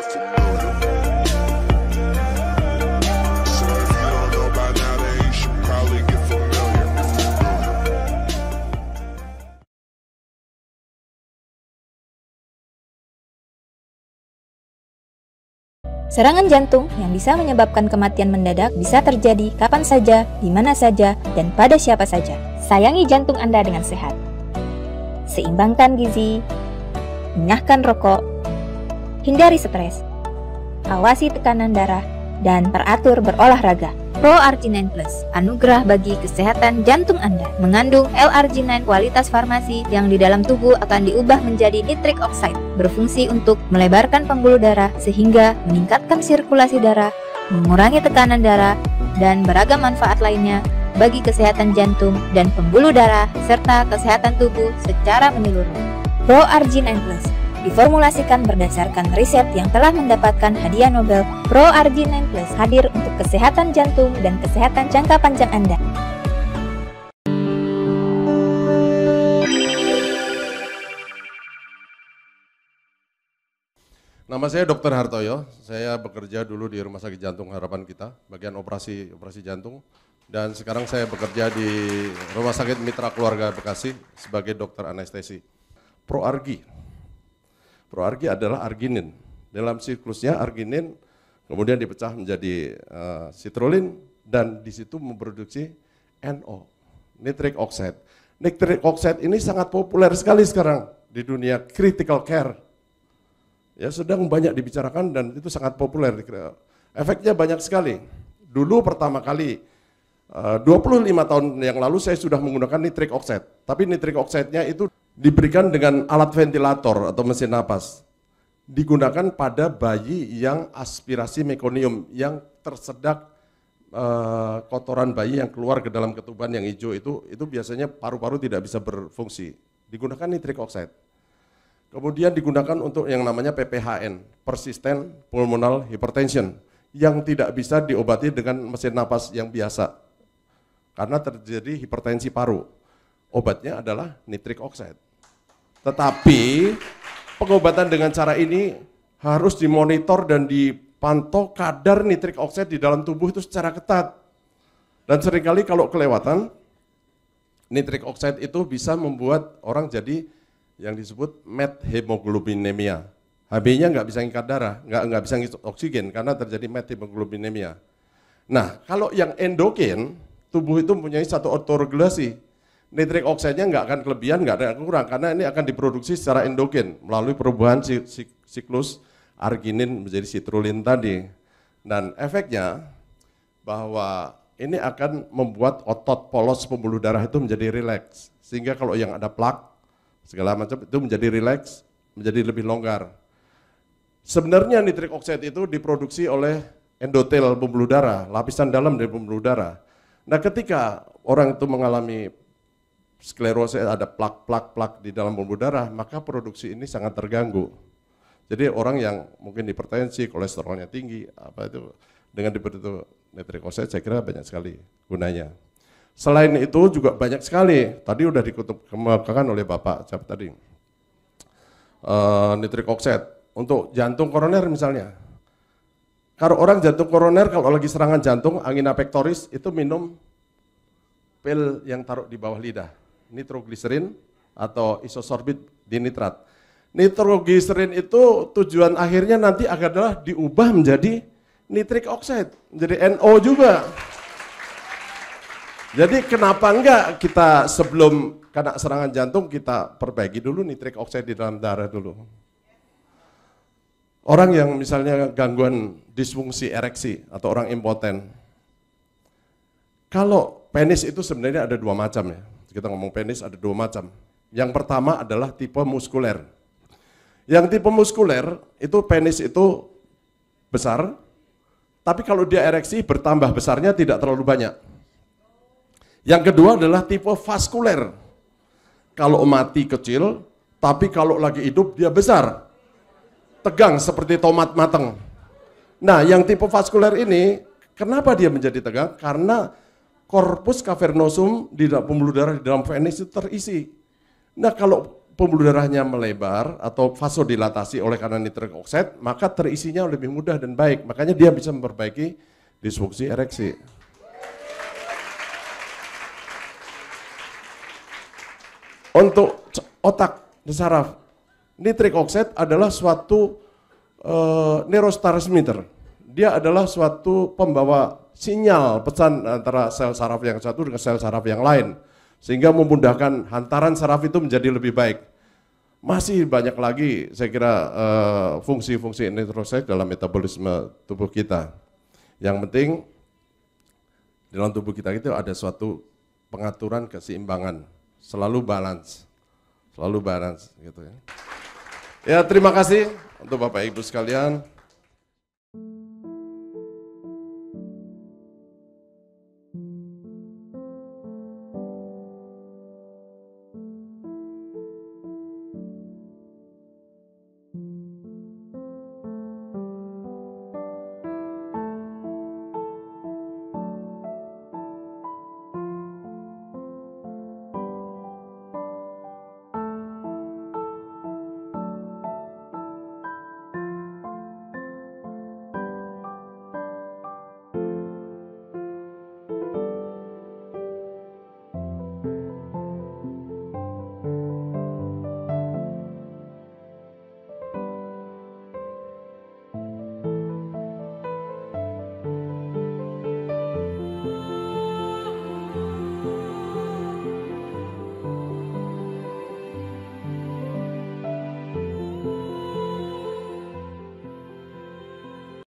get familiar. So if you don't know by now, then you should probably get familiar. Serangan jantung yang bisa menyebabkan kematian mendadak bisa terjadi kapan saja, di mana saja, dan pada siapa saja. Sayangi jantung Anda dengan sehat. Seimbangkan gizi, enyahkan rokok, hindari stres, awasi tekanan darah, dan teratur berolahraga. Pro Arginine Plus, anugerah bagi kesehatan jantung Anda, mengandung L-arginine kualitas farmasi yang di dalam tubuh akan diubah menjadi nitric oxide, berfungsi untuk melebarkan pembuluh darah sehingga meningkatkan sirkulasi darah, mengurangi tekanan darah, dan beragam manfaat lainnya bagi kesehatan jantung dan pembuluh darah serta kesehatan tubuh secara menyeluruh. Pro Arginine Plus diformulasikan berdasarkan riset yang telah mendapatkan hadiah Nobel. Pro Arginine Plus hadir untuk kesehatan jantung dan kesehatan jangka panjang Anda. Nama saya Dr. Hartoyo, saya bekerja dulu di Rumah Sakit Jantung Harapan Kita, bagian operasi jantung. Dan sekarang saya bekerja di Rumah Sakit Mitra Keluarga Bekasi sebagai dokter anestesi. Proargi adalah arginin. Dalam siklusnya arginin kemudian dipecah menjadi citrulline dan di situ memproduksi NO, nitric oxide. Nitric oxide ini sangat populer sekali sekarang di dunia critical care. Ya, sedang banyak dibicarakan dan itu sangat populer. Efeknya banyak sekali. Dulu pertama kali 25 tahun yang lalu saya sudah menggunakan nitric oxide. Tapi nitric oxide-nya itu diberikan dengan alat ventilator atau mesin napas. Digunakan pada bayi yang aspirasi mekonium, yang tersedak kotoran bayi yang keluar ke dalam ketuban yang hijau itu biasanya paru-paru tidak bisa berfungsi. Digunakan nitric oxide. Kemudian digunakan untuk yang namanya PPHN, persistent pulmonal hypertension, yang tidak bisa diobati dengan mesin napas yang biasa. Karena terjadi hipertensi paru. Obatnya adalah nitric oxide. Tetapi pengobatan dengan cara ini harus dimonitor dan dipantau kadar nitric oxide di dalam tubuh itu secara ketat. Dan seringkali kalau kelewatan, nitric oxide itu bisa membuat orang jadi yang disebut methemoglobinemia. HB-nya nggak bisa ngikat darah, nggak bisa ngisi oksigen karena terjadi methemoglobinemia. Nah, kalau yang endogen, tubuh itu mempunyai satu autoregulasi. Nitric oxide-nya nggak akan kelebihan, nggak ada kurang, karena ini akan diproduksi secara endogen melalui perubahan siklus arginin menjadi citrulline tadi. Dan efeknya bahwa ini akan membuat otot polos pembuluh darah itu menjadi rileks. Sehingga kalau yang ada plak, segala macam itu menjadi rileks, menjadi lebih longgar. Sebenarnya nitric oxide itu diproduksi oleh endotel pembuluh darah, lapisan dalam dari pembuluh darah. Nah, ketika orang itu mengalami sklerosis, ada plak di dalam pembuluh darah, maka produksi ini sangat terganggu. Jadi orang yang mungkin hipertensi, kolesterolnya tinggi, apa itu dengan diberi itu nitric oxide, saya kira banyak sekali gunanya. Selain itu juga banyak sekali, tadi udah dikemukakan oleh Bapak siapa tadi, nitric oxide untuk jantung koroner misalnya. Kalau orang jantung koroner, kalau lagi serangan jantung, angina pectoris, itu minum pil yang taruh di bawah lidah, nitrogliserin atau isosorbit dinitrat. Nitrogliserin itu tujuan akhirnya nanti adalah diubah menjadi nitric oxide, menjadi NO juga. Jadi kenapa enggak kita sebelum kena serangan jantung kita perbaiki dulu nitric oxide di dalam darah dulu. Orang yang misalnya gangguan disfungsi ereksi atau orang impoten. Kalau penis itu sebenarnya ada dua macam ya. Kita ngomong penis ada dua macam. Yang pertama adalah tipe muskuler. Yang tipe muskuler itu penis itu besar, tapi kalau dia ereksi bertambah besarnya tidak terlalu banyak. Yang kedua adalah tipe vaskuler. Kalau mati kecil, tapi kalau lagi hidup dia besar. Tegang seperti tomat matang. Nah, yang tipe vaskuler ini, kenapa dia menjadi tegang? Karena corpus cavernosum di dalam pembuluh darah di dalam penis itu terisi. Nah, kalau pembuluh darahnya melebar atau vasodilatasi oleh karena nitric oxide, maka terisinya lebih mudah dan baik. Makanya dia bisa memperbaiki disfungsi ereksi. Untuk otak dan saraf, nitric oxide adalah suatu neurotransmitter. Dia adalah suatu pembawa sinyal pesan antara sel saraf yang satu dengan sel saraf yang lain, sehingga memudahkan hantaran saraf itu menjadi lebih baik. Masih banyak lagi saya kira fungsi-fungsi nitric oxide dalam metabolisme tubuh kita. Yang penting dalam tubuh kita itu ada suatu pengaturan keseimbangan, selalu balance gitu ya. Ya, terima kasih untuk Bapak Ibu sekalian.